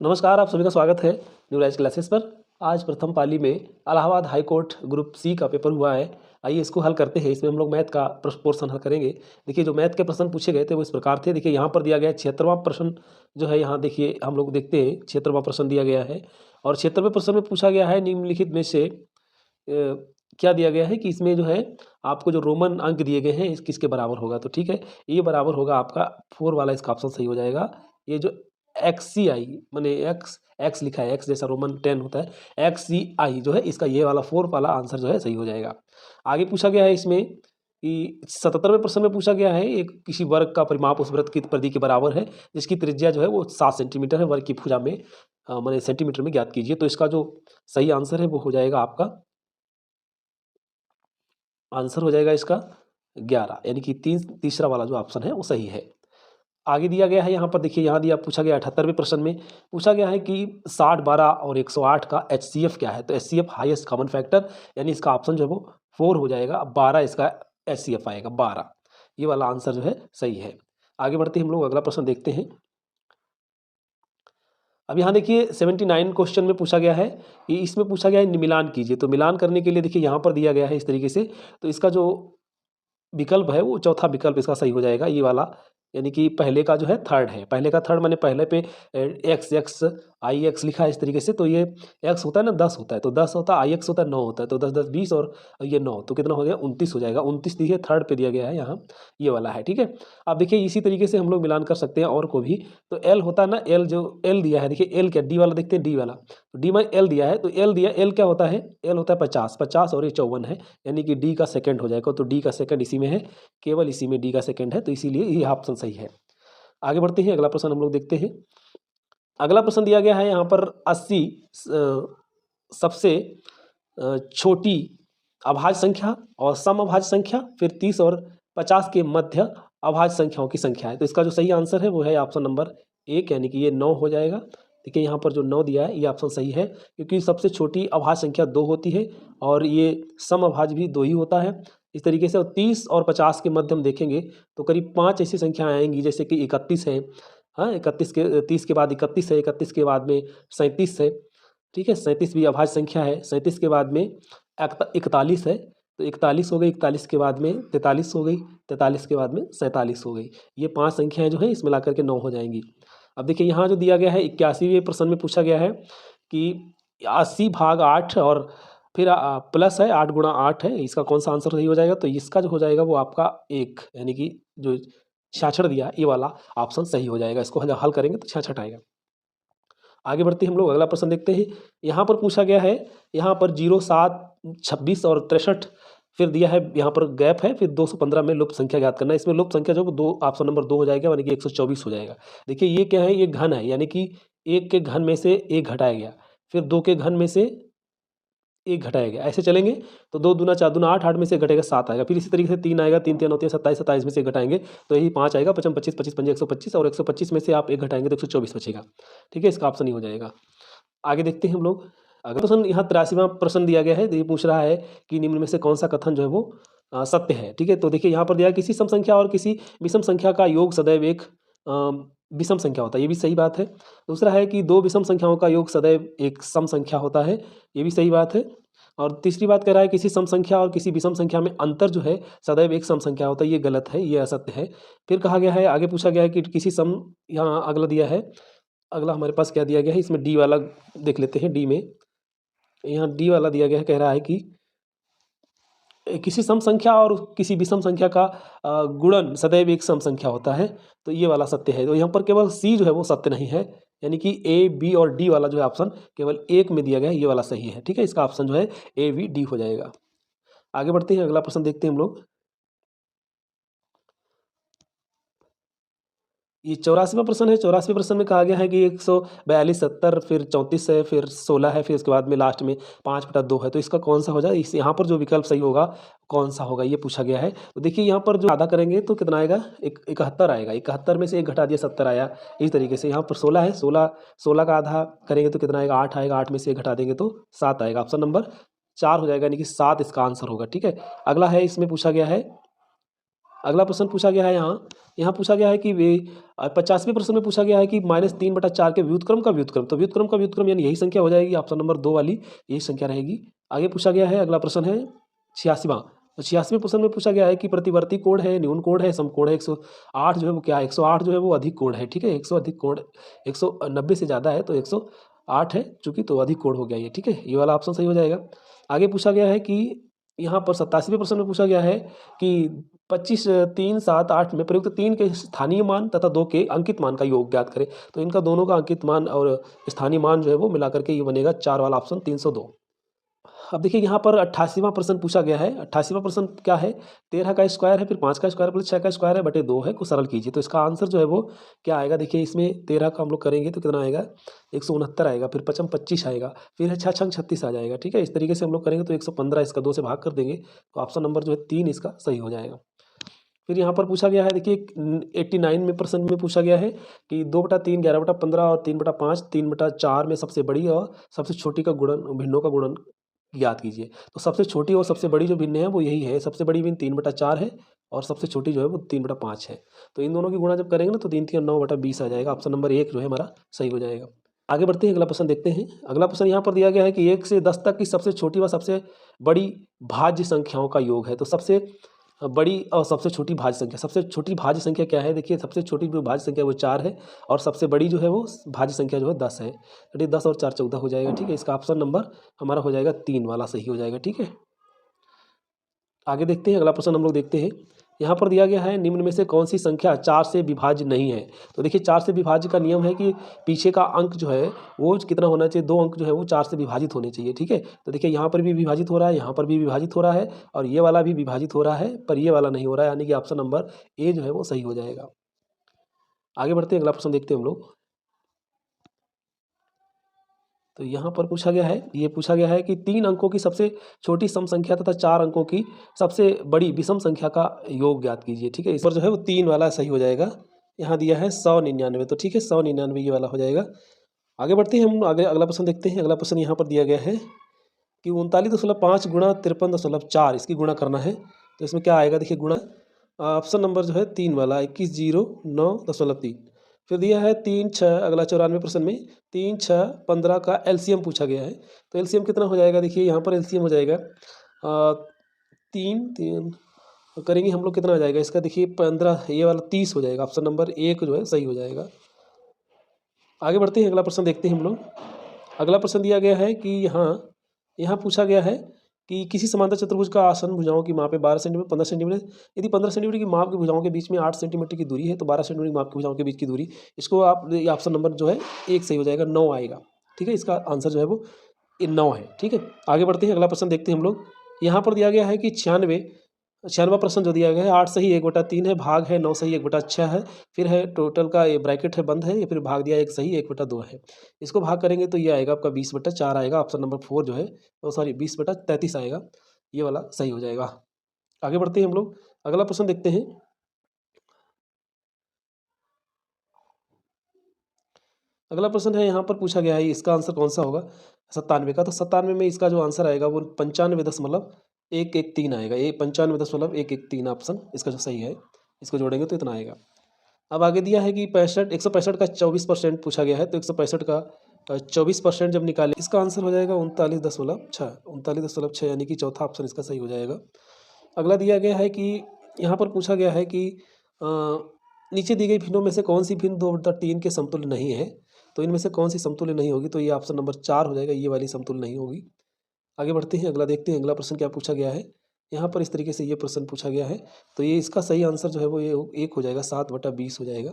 नमस्कार, आप सभी का स्वागत है न्यू राइज क्लासेस पर। आज प्रथम पाली में Allahabad high court group C का पेपर हुआ है। आइए इसको हल करते हैं। इसमें हम लोग मैथ का पोर्शन हल करेंगे। देखिए, जो मैथ के प्रश्न पूछे गए थे वो इस प्रकार थे। देखिए, यहाँ पर दिया गया है 76वां प्रश्न जो है। यहाँ देखिए, हम लोग देखते हैं 76वां प्रश्न दिया गया है और 76वें प्रश्न में पूछा गया है निम्नलिखित में से क्या दिया गया है कि इसमें जो है आपको जो रोमन अंक दिए गए हैं इस किसके बराबर होगा। तो ठीक है, ये बराबर होगा आपका 4 वाला, इसका ऑप्शन सही हो जाएगा। ये जो एक्स सी आई मैंने एक्स एक्स लिखा है, एक्स जैसा रोमन 10 होता है, एक्स सी आई जो है इसका ये वाला 4 वाला आंसर जो है सही हो जाएगा। आगे पूछा गया है इसमें कि 77वें प्रश्न में पूछा गया है एक किसी वर्ग का परिमाप उस वृत्त की परिधि के बराबर है जिसकी त्रिज्या जो है वो 7 सेंटीमीटर है, वर्ग की भुजा में मैंने सेंटीमीटर में ज्ञात कीजिए। तो इसका जो सही आंसर है वो हो जाएगा आपका आंसर हो जाएगा इसका 11, यानी कि तीसरा वाला जो ऑप्शन है वो सही है। आगे दिया गया है यहाँ पर देखिए, यहाँ दिया पूछा गया 78वें प्रश्न में पूछा गया है कि 60, 12 और 108 का HCF क्या है। तो HCF हाईएस्ट कॉमन फैक्टर, यानी इसका ऑप्शन जो है वो 4 हो जाएगा। 12 इसका HCF आएगा, 12 ये वाला आंसर जो है सही है। आगे बढ़ते हम लोग अगला प्रश्न देखते हैं। अब यहाँ देखिए 79 क्वेश्चन में पूछा गया है कि इसमें पूछा गया है मिलान कीजिए। तो मिलान करने के लिए देखिए यहाँ पर दिया गया है इस तरीके से। तो इसका जो विकल्प है वो चौथा विकल्प इसका सही हो जाएगा, ये वाला, यानी कि पहले का जो है थर्ड है। पहले का थर्ड मैंने पहले पे एक्स एक्स आई एक्स लिखा है इस तरीके से। तो ये एक्स होता है ना 10 होता है, तो 10 होता है, आई एक्स होता है 9 होता है, तो 10 10 20 और ये 9, तो कितना हो गया 29 हो जाएगा। 29 देखिए थर्ड पे दिया गया है यहाँ, ये वाला है। ठीक है, अब देखिए इसी तरीके से हम लोग मिलान कर सकते हैं और को भी। तो एल होता है ना, एल जो एल दिया है, देखिए एल क्या, डी वाला देखते हैं, डी वाला, तो डी में एल दिया है। तो एल दिया, एल क्या होता है, एल होता है 50, 50 और ये 54 है, यानी कि डी का सेकंड हो जाएगा। तो डी का सेकंड इसी में है, केवल इसी में डी का सेकंड है, तो इसीलिए ये ऑप्शन सही है। आगे बढ़ते हैं, अगला प्रश्न हम लोग देखते हैं। अगला प्रश्न दिया गया है यहाँ पर 80 सबसे छोटी अभाज्य संख्या और सम अभाज्य संख्या, फिर 30 और 50 के मध्य अभाज्य संख्याओं की संख्या है। तो इसका जो सही आंसर है वो है ऑप्शन नंबर 1, यानी कि ये 9 हो जाएगा। देखिए यहाँ पर जो 9 दिया है ये ऑप्शन सही है, क्योंकि सबसे छोटी अभाज्य संख्या 2 होती है और ये सम अभाज्य भी 2 ही होता है इस तरीके से। और 30 और 50 के मध्य हम देखेंगे तो करीब 5 ऐसी संख्याएं आएंगी, जैसे कि 31 है, हाँ 31 के 30 के बाद 31 है, 31 के बाद में 37 है, ठीक है, 37 भी अभाज्य संख्या है। 37 के बाद में 41 है, तो 41 हो गई, 41 के बाद में 43 हो गई, 43 के बाद में 47 हो गई। ये 5 संख्याएं जो है इसमें ला करके 9 हो जाएंगी। अब देखिए यहाँ जो दिया गया है 81वें प्रश्न में पूछा गया है कि 80/8 और फिर प्लस है 8 गुणा 8 है, इसका कौन सा आंसर सही हो जाएगा। तो इसका जो हो जाएगा वो आपका 1, यानी कि जो 66 दिया ये वाला ऑप्शन सही हो जाएगा। इसको हल करेंगे तो 66 आएगा। आगे बढ़ते हम लोग अगला प्रश्न देखते हैं। यहाँ पर पूछा गया है, यहाँ पर 0, 7, 26 और 63 फिर दिया है, यहाँ पर गैप है, फिर 215 में लुप्त संख्या ज्ञात करना है। इसमें लुप्त संख्या जो दो, ऑप्शन नंबर 2 हो जाएगा, यानी कि 124 हो जाएगा। देखिए ये क्या है, ये घन है, यानी कि 1 के घन में से 1 घटाया गया, फिर 2 के घन में से 1 घटाया गया, ऐसे चलेंगे तो 2 दूना 4 दूना 8, 8 में से घटेगा 7 आएगा, फिर इसी तरीके से 3 आएगा, 3 3 होते हैं 27, 27 में से घटाएंगे तो यही 5 आएगा, 55 25 25 पंजे 125 और 125 में से आप 1 घटाएंगे तो 124 बचेगा। ठीक है, इसका ऑप्शन ही हो जाएगा। आगे देखते हैं हम लोग अगला प्रश्न। यहाँ 83वां प्रश्न दिया गया है, ये पूछ रहा है कि निम्न में से कौन सा कथन जो है वो सत्य है। ठीक है, तो देखिए यहाँ पर दिया है किसी सम संख्या और किसी विषम संख्या का योग सदैव एक विषम संख्या होता है, ये भी सही बात है। दूसरा है कि 2 विषम संख्याओं का योग सदैव एक सम संख्या होता है, ये भी सही बात है। और तीसरी बात कह रहा है किसी सम संख्या और किसी विषम संख्या में अंतर जो है सदैव एक सम संख्या होता है, ये गलत है, ये असत्य है। फिर कहा गया है, आगे पूछा गया है कि किसी सम, यहाँ अगला दिया है, अगला हमारे पास क्या दिया गया है, इसमें डी वाला देख लेते हैं। डी में यहाँ डी वाला दिया गया है, कह रहा है कि किसी सम संख्या और किसी विषम संख्या का गुणन सदैव एक सम संख्या होता है, तो ये वाला सत्य है। तो यहाँ पर केवल सी जो है वो सत्य नहीं है, यानी कि ए बी और डी वाला जो है ऑप्शन केवल एक में दिया गया है, ये वाला सही है। ठीक है, इसका ऑप्शन जो है ए बी डी हो जाएगा। आगे बढ़ते हैं, अगला प्रश्न देखते हैं हम लोग। ये 84वां प्रश्न है। 84वें प्रश्न में कहा गया है कि 142 70 फिर 34 है, फिर 16 है, फिर उसके बाद में लास्ट में 5/2 है, तो इसका कौन सा हो जाए। इस यहाँ पर जो विकल्प सही होगा कौन सा होगा ये पूछा गया है। तो देखिए यहाँ पर जो आधा करेंगे तो कितना आएगा, 71 आएगा, 71 में से 1 घटा दिया 70 आया। इस तरीके से यहाँ पर 16 है, 16 का आधा करेंगे तो कितना आएगा, 8 आएगा, 8 में से 1 घटा देंगे तो 7 आएगा, ऑप्शन नंबर 4 हो जाएगा, यानी कि 7 इसका आंसर होगा। ठीक है, अगला है, इसमें पूछा गया है अगला प्रश्न पूछा गया है यहाँ पूछा गया है कि 50वें प्रश्न में पूछा गया है कि -3/4 के व्युत्क्रम का व्युत्क्रम। तो व्युत्क्रम का व्युत्क्रम यानी यही संख्या हो जाएगी, ऑप्शन नंबर 2 वाली यही संख्या रहेगी। आगे पूछा गया है, अगला प्रश्न है 86वां। तो 86वें प्रश्न में पूछा गया है कि प्रतिवर्ती कोण है, न्यून कोण है, समकोण है। 108 जो है वो क्या है, 108 जो है वो अधिक कोण है, ठीक है। 100 अधिक कोण, 190 से ज़्यादा है तो 108 है चूंकि, तो अधिक कोण हो गया ये, ठीक है। ये वाला ऑप्शन सही हो जाएगा। आगे पूछा गया है कि यहाँ पर 87वें प्रश्न में पूछा गया है कि 25, 3, 7, 8 में प्रयुक्त 3 के स्थानीय मान तथा 2 के अंकित मान का योग ज्ञात करें। तो इनका दोनों का अंकित मान और स्थानीय मान जो है वो मिलाकर के ये बनेगा 4 वाला ऑप्शन 302। अब देखिए यहाँ पर 88वां प्रश्न पूछा गया है। 88वां प्रश्न क्या है, 13 का स्क्वायर है, फिर 5 का स्क्वायर प्लस 6 का स्क्वायर है बटे 2 है को सरल कीजिए। तो इसका आंसर जो है वो क्या आएगा, देखिए इसमें 13 का हम लोग करेंगे तो कितना आएगा, 169 आएगा, फिर 5 25 आएगा, फिर है 6 छंग 36 आ जाएगा, ठीक है। इस तरीके से हम लोग करेंगे तो 115 इसका 2 से भाग कर देंगे तो ऑप्शन नंबर जो है 3 इसका सही हो जाएगा। फिर यहाँ पर पूछा गया है, देखिए 89 में प्रश्न में पूछा गया है कि 2/3 11/15 और 3/5 3/4 में सबसे बड़ी और सबसे छोटी का गुणन, भिन्नों का गुणन ज्ञात कीजिए। तो सबसे छोटी और सबसे बड़ी जो भिन्न है वो यही है, सबसे बड़ी भिन्न 3/4 है और सबसे छोटी जो है वो 3/5 है। तो इन दोनों की गुणा जब करेंगे ना तो 3 3 9/20 आ जाएगा। ऑप्शन नंबर 1 जो है हमारा सही हो जाएगा। आगे बढ़ते हैं, अगला प्रश्न देखते हैं। अगला प्रश्न यहाँ पर दिया गया है कि 1 से 10 तक की सबसे छोटी व सबसे बड़ी भाज्य संख्याओं का योग है। तो सबसे बड़ी और सबसे छोटी भाज्य संख्या, सबसे छोटी भाज्य संख्या क्या है, देखिए सबसे छोटी जो भाज्य संख्या है वो 4 है और सबसे बड़ी जो है वो भाज्य संख्या जो है 10 है। तो 10 और 4 14 हो जाएगा, ठीक है। इसका ऑप्शन नंबर हमारा हो जाएगा 3 वाला सही हो जाएगा, ठीक है। आगे देखते हैं, अगला प्रश्न हम लोग देखते हैं। यहाँ पर दिया गया है निम्न में से कौन सी संख्या 4 से विभाज्य नहीं है। तो देखिए 4 से विभाज्य का नियम है कि पीछे का अंक जो है वो कितना होना चाहिए, 2 अंक जो है वो 4 से विभाजित होने चाहिए, ठीक है। तो देखिए यहाँ पर भी विभाजित हो रहा है, यहाँ पर भी विभाजित हो रहा है और ये वाला भी विभाजित हो रहा है, पर ये वाला नहीं हो रहा है, यानी कि ऑप्शन नंबर ए जो है वो सही हो जाएगा। आगे बढ़ते हैं, अगला प्रश्न देखते हैं हम लोग। तो यहाँ पर पूछा गया है, ये पूछा गया है कि 3 अंकों की सबसे छोटी सम संख्या तथा 4 अंकों की सबसे बड़ी विषम संख्या का योग ज्ञात कीजिए, ठीक है। इस पर जो है वो 3 वाला सही हो जाएगा। यहाँ दिया है 199, तो ठीक है 199 ये वाला हो जाएगा। आगे बढ़ते हैं हम, आगे अगला प्रश्न देखते हैं। अगला प्रश्न यहाँ पर दिया गया है कि 39.5 गुणा 53.4 इसकी गुणा करना है। तो इसमें क्या आएगा, देखिए गुणा, ऑप्शन नंबर जो है 3 वाला 21,009.3। फिर दिया है 3 6, अगला 94 प्रश्न में 3 6 15 का एलसीएम पूछा गया है। तो एलसीएम कितना हो जाएगा, देखिए यहाँ पर एलसीएम हो जाएगा 3 3 करेंगे हम लोग, कितना आ जाएगा इसका, देखिए 15 ये वाला 30 हो जाएगा। ऑप्शन नंबर 1 जो है सही हो जाएगा। आगे बढ़ते हैं, अगला प्रश्न देखते हैं हम लोग। अगला प्रश्न दिया गया है कि यहाँ पूछा गया है कि किसी समांतर चतुर्भुज का आसन भुजाओं की माप है 12 सेंटीमीटर 15 सेंटीमीटर। यदि 15 सेंटीमीटर की माप की भुजाओं के बीच में 8 सेंटीमीटर की दूरी है तो 12 सेंटीमीटर की माप की भुजाओं के बीच की दूरी, इसको आप ऑप्शन नंबर जो है 1 सही हो जाएगा, 9 आएगा, ठीक है। इसका आंसर जो है वो 9 है, ठीक है। आगे बढ़ते हैं, अगला प्रश्न देखते हैं हम लोग। यहाँ पर दिया गया है कि 96वां प्रश्न जो दिया गया है 8 सही 1/3 है, भाग है 9 सही 1/6 है, फिर है टोटल का ये ब्रैकेट है बंद है, या फिर भाग दिया 1 सही 1/2 है। इसको भाग करेंगे तो ये आएगा आपका 20/4 आएगा। ऑप्शन नंबर 4 जो है वो सॉरी 20/33 आएगा, ये वाला सही हो जाएगा। आगे बढ़ते हैं हम लोग, अगला प्रश्न देखते हैं। अगला प्रश्न है यहाँ पर पूछा गया है इसका आंसर कौन सा होगा 97 का। तो 97 में इसका जो आंसर आएगा वो 95.113 आएगा। ये 95.113 ऑप्शन इसका जो सही है, इसको जोड़ेंगे तो इतना आएगा। अब आगे दिया है कि 165 का 24% पूछा गया है। तो 165 का 24% जब निकालें इसका आंसर हो जाएगा 39.6 यानी कि चौथा ऑप्शन इसका सही हो जाएगा। अगला दिया गया है कि यहाँ पर पूछा गया है कि नीचे दी गई भिन्नों में से कौन सी भिन्न 2/3 के समतुल्य नहीं है। तो इनमें से कौन सी समतुल्य नहीं होगी, तो ये ऑप्शन नंबर 4 हो जाएगा, ये वाली समतुल्य नहीं होगी। आगे बढ़ते हैं, अगला देखते हैं अगला प्रश्न क्या पूछा गया है। यहाँ पर इस तरीके से ये प्रश्न पूछा गया है, तो ये इसका सही आंसर जो है वो ये 1 हो जाएगा, 7/20 हो जाएगा।